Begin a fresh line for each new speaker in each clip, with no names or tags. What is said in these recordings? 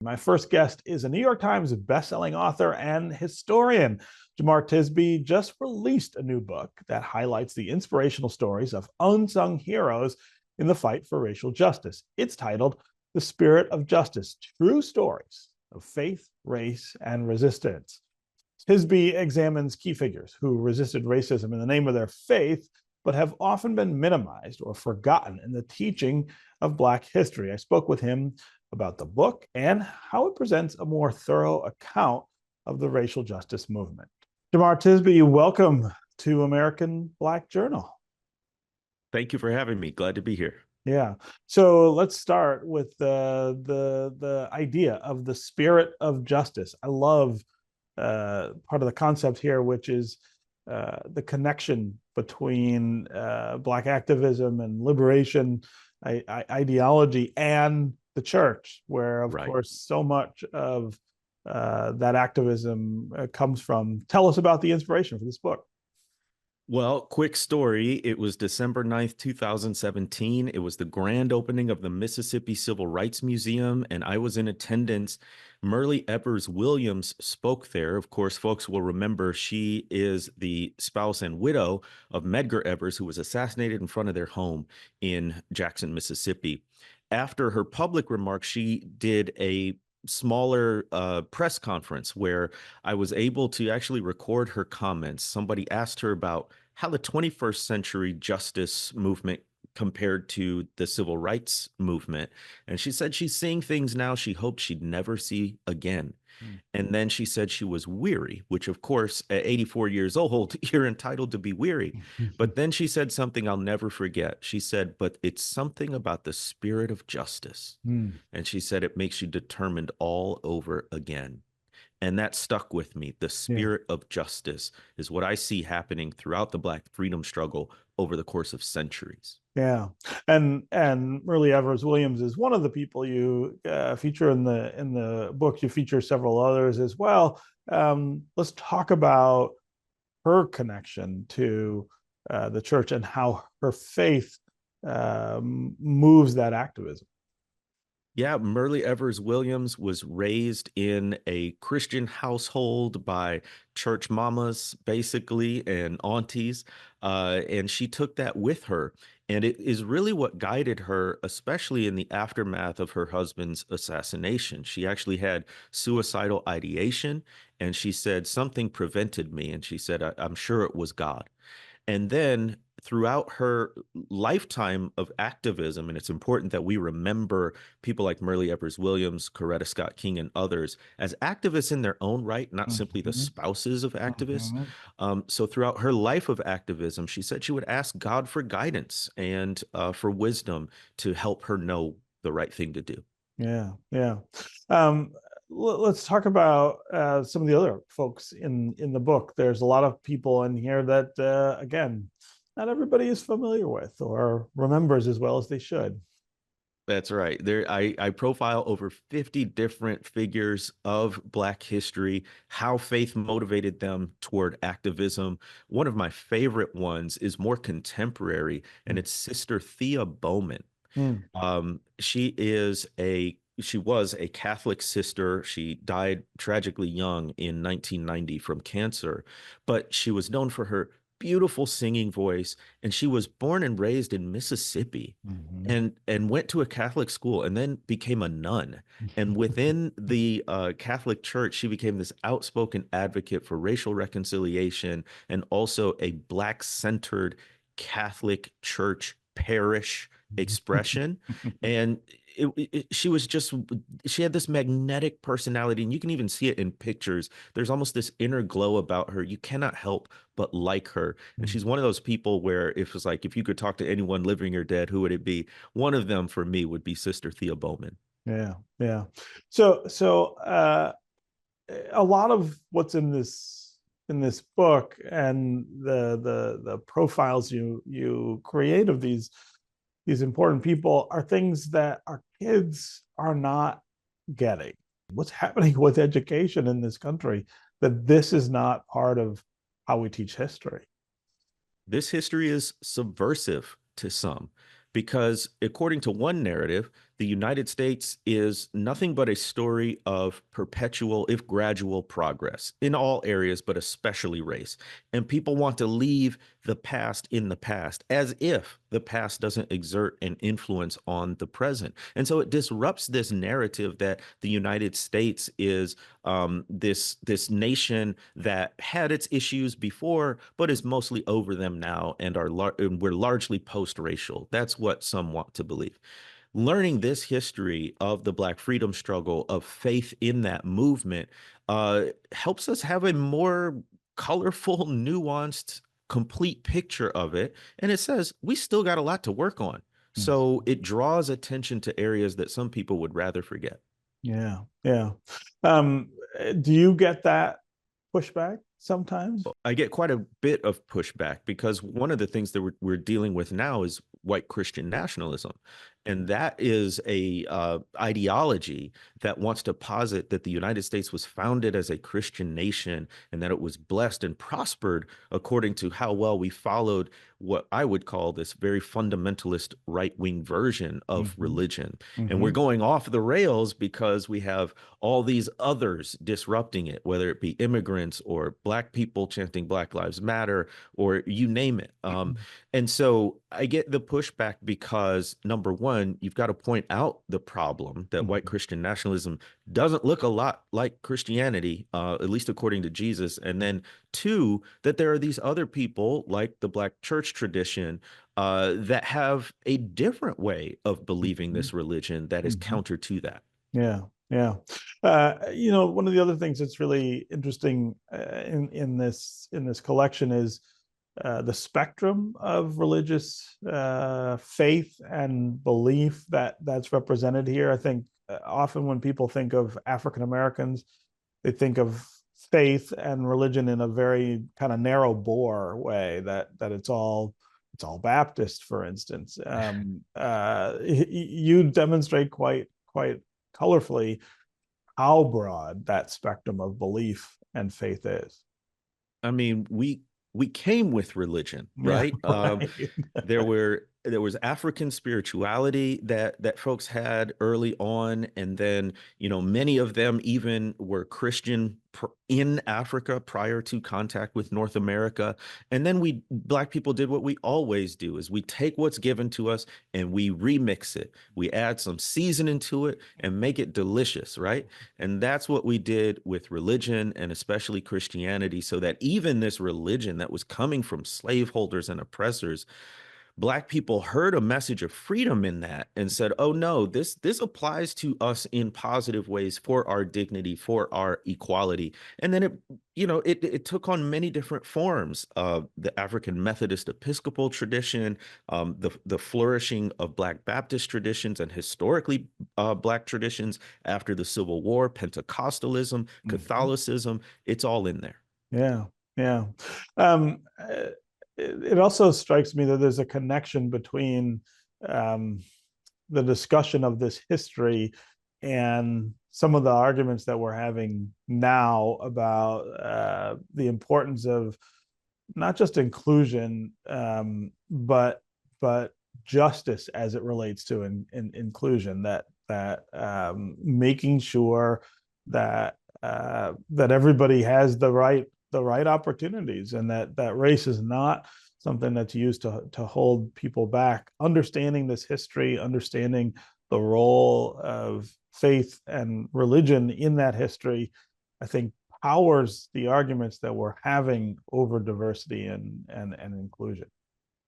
My first guest is a New York Times bestselling author and historian. Jemar Tisby just released a new book that highlights the inspirational stories of unsung heroes in the fight for racial justice. It's titled The Spirit of Justice: True Stories of Faith, Race, and Resistance. Tisby examines key figures who resisted racism in the name of their faith, but have often been minimized or forgotten in the teaching of Black history. I spoke with him about the book and how it presents a more thorough account of the racial justice movement. Jemar Tisby, welcome to American Black Journal.
Thank you for having me. Glad to be here.
Yeah. So let's start with the idea of the spirit of justice. I love part of the concept here, which is the connection between Black activism and liberation ideology and the church, where, of
Right.
course, so much of that activism comes from. Tell us about the inspiration for this book.
Well, quick story. It was December 9th, 2017. It was the grand opening of the Mississippi Civil Rights Museum, and I was in attendance. Myrlie Evers Williams spoke there. Of course, folks will remember she is the spouse and widow of Medgar Evers, who was assassinated in front of their home in Jackson, Mississippi. After her public remarks, she did a smaller press conference where I was able to actually record her comments. Somebody asked her about how the 21st century justice movement compared to the civil rights movement. And she said she's seeing things now she hoped she'd never see again.
Mm.
And then she said she was weary, which, of course, at 84 years old, you're entitled to be weary. But then she said something I'll never forget. She said, but it's something about the spirit of justice.
Mm.
And she said it makes you determined all over again. And that stuck with me. The
Yeah.
spirit of justice is what I see happening throughout the Black freedom struggle over the course of centuries.
Yeah, and Myrlie Evers Williams is one of the people you feature in the book. You feature several others as well. Let's talk about her connection to the church and how her faith moves that activism.
Yeah, Myrlie Evers Williams was raised in a Christian household by church mamas, basically, and aunties. And she took that with her. And it is really what guided her, especially in the aftermath of her husband's assassination. She actually had suicidal ideation, and she said, something prevented me. And she said, I'm sure it was God. And then throughout her lifetime of activism, and it's important that we remember people like Myrlie Evers Williams, Coretta Scott King, and others as activists in their own right, not simply the
Mhm.
spouses of activists.
Mhm.
So throughout her life of activism, she said she would ask God for guidance and for wisdom to help her know the right thing to do.
Yeah, yeah. Um, let's talk about some of the other folks in the book. There's a lot of people in here that, again, not everybody is familiar with or remembers as well as they should.
That's right. I profile over 50 different figures of Black history, how faith motivated them toward activism. One of my favorite ones is more contemporary, and
Mm.
it's Sister Thea Bowman.
Mm.
She was a Catholic sister. She died tragically young in 1990 from cancer, but she was known for her beautiful singing voice, and she was born and raised in Mississippi
Mhm.
and went to a Catholic school and then became a nun. And within the Catholic Church, she became this outspoken advocate for racial reconciliation and also a Black-centered Catholic Church parish expression. And she had this magnetic personality, and you can even see it in pictures. There's almost this inner glow about her. You cannot help but like her. And she's one of those people where if it's like, if you could talk to anyone living or dead, who would it be? One of them for me would be Sister Thea Bowman.
Yeah, yeah. So a lot of what's in this book and the profiles you create of these important people are things that our kids are not getting. What's happening with education in this country, that this is not part of how we teach history.
This history is subversive to some because, according to one narrative, the United States is nothing but a story of perpetual, if gradual, progress in all areas, but especially race. And people want to leave the past in the past, as if the past doesn't exert an influence on the present. And so it disrupts this narrative that the United States is this nation that had its issues before, but is mostly over them now, and and we're largely post-racial. That's what some want to believe. Learning this history of the Black freedom struggle, of faith in that movement, helps us have a more colorful, nuanced, complete picture of it. And it says we still got a lot to work on.
Yes.
So it draws attention to areas that some people would rather forget.
Yeah. Yeah. Um, do you get that pushback sometimes?
I get quite a bit of pushback because one of the things that we're dealing with now is white Christian nationalism. And that is a ideology that wants to posit that the United States was founded as a Christian nation and that it was blessed and prospered according to how well we followed what I would call this very fundamentalist right-wing version of
Mm-hmm.
religion. And we're
Mm-hmm.
going off the rails because we have all these others disrupting it, whether it be immigrants or Black people chanting Black Lives Matter or you name it. And so I get the pushback because, number one, you've got to point out the problem that white
Mm-hmm.
Christian nationalism doesn't look a lot like Christianity, at least according to Jesus. And then two, that there are these other people like the Black church tradition that have a different way of believing
Mm-hmm.
this religion that is
Mm-hmm.
counter to that.
Yeah, yeah. One of the other things that's really interesting in this collection is the spectrum of religious faith and belief that's represented here. I think often when people think of African Americans, they think of faith and religion in a very kind of narrow bore way, that it's all Baptist, for instance. You demonstrate quite colorfully how broad that spectrum of belief and faith is.
I mean, we came with religion,
Yeah,
right?
right.
There was African spirituality that folks had early on, and then many of them even were Christian in Africa prior to contact with North America. And then we Black people did what we always do: is we take what's given to us and we remix it. We add some seasoning to it and make it delicious, right? And that's what we did with religion, and especially Christianity, so that even this religion that was coming from slaveholders and oppressors, Black people heard a message of freedom in that and said, oh no, this applies to us in positive ways for our dignity, for our equality. And then it took on many different forms. The African Methodist Episcopal tradition, the flourishing of Black Baptist traditions and historically Black traditions after the Civil War, Pentecostalism,
Mm-hmm.
Catholicism, it's all in there.
Yeah, yeah. It also strikes me that there's a connection between um, the discussion of this history and some of the arguments that we're having now about the importance of not just inclusion, but justice as it relates to inclusion. That making sure that everybody has the right opportunities, and that race is not something that's used to hold people back. Understanding this history, understanding the role of faith and religion in that history, I think powers the arguments that we're having over diversity and inclusion.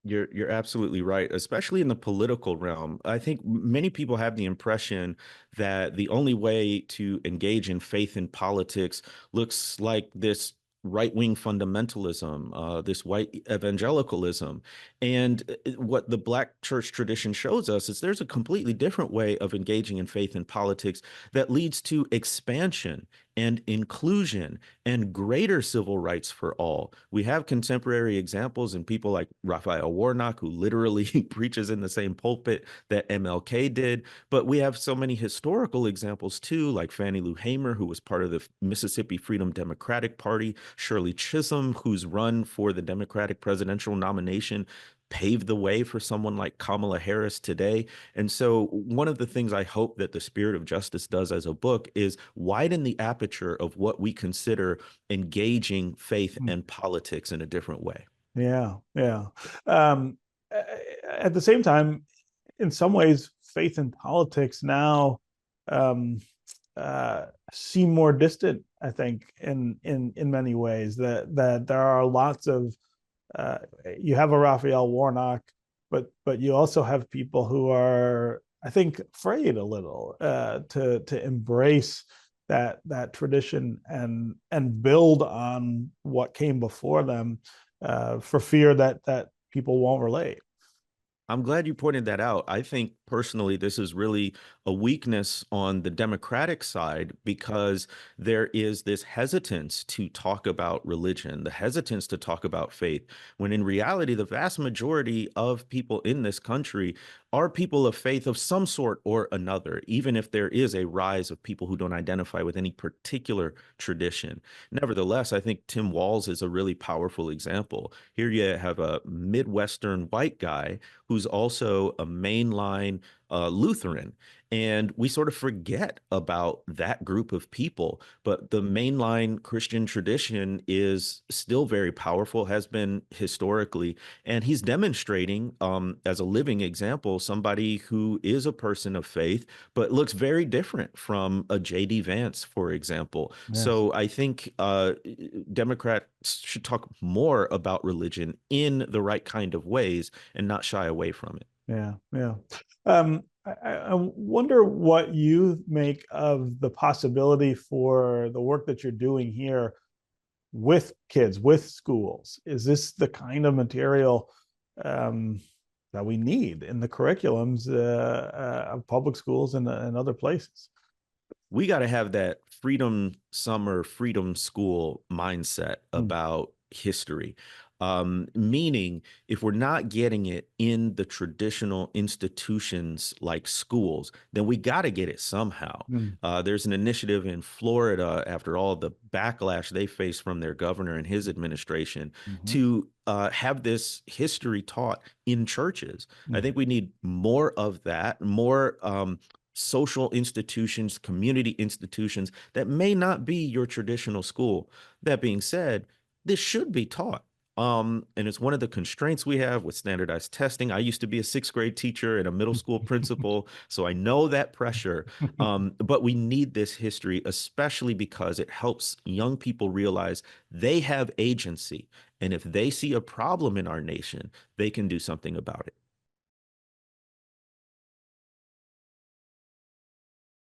You're absolutely right, especially in the political realm. I think many people have the impression that the only way to engage in faith in politics looks like this right-wing fundamentalism, this white evangelicalism. And what the Black church tradition shows us is there's a completely different way of engaging in faith in politics that leads to expansion and inclusion and greater civil rights for all. We have contemporary examples in people like Raphael Warnock, who literally preaches in the same pulpit that MLK did. But we have so many historical examples too, like Fannie Lou Hamer, who was part of the Mississippi Freedom Democratic Party, Shirley Chisholm, who's run for the Democratic presidential nomination. paved the way for someone like Kamala Harris today. And so one of the things I hope that The Spirit of Justice does as a book is widen the aperture of what we consider engaging faith
Mm.
and politics in a different way.
Yeah, yeah. Um, at the same time, in some ways, faith and politics now um, seem more distant. I think in many ways that there are lots of uh, you have a Raphael Warnock, but you also have people who are, I think, afraid a little to embrace that tradition and build on what came before them for fear that people won't relate.
I'm glad you pointed that out. I think personally, this is really a weakness on the Democratic side because there is this hesitance to talk about religion, the hesitance to talk about faith, when in reality, the vast majority of people in this country are people of faith of some sort or another, even if there is a rise of people who don't identify with any particular tradition. Nevertheless, I think Tim Walz is a really powerful example. Here you have a Midwestern white guy who's also a mainline Lutheran. And we sort of forget about that group of people. But the mainline Christian tradition is still very powerful, has been historically. And he's demonstrating, as a living example, somebody who is a person of faith, but looks very different from a J.D. Vance, for example.
Yes.
So I think Democrats should talk more about religion in the right kind of ways and not shy away from it.
Yeah, yeah. I wonder what you make of the possibility for the work that you're doing here with kids, with schools. Is this the kind of material um, that we need in the curriculums of public schools and other places?
We got to have that freedom summer, freedom school mindset
Mm.
about history. Meaning, if we're not getting it in the traditional institutions like schools, then we got to get it somehow.
Mm.
There's an initiative in Florida, after all the backlash they faced from their governor and his administration,
Mhm.
to have this history taught in churches. I
Mm.
think we need more of that, more social institutions, community institutions that may not be your traditional school. That being said, this should be taught. And it's one of the constraints we have with standardized testing. I used to be a sixth grade teacher and a middle school principal, so I know that pressure. But we need this history, especially because it helps young people realize they have agency. And if they see a problem in our nation, they can do something about it.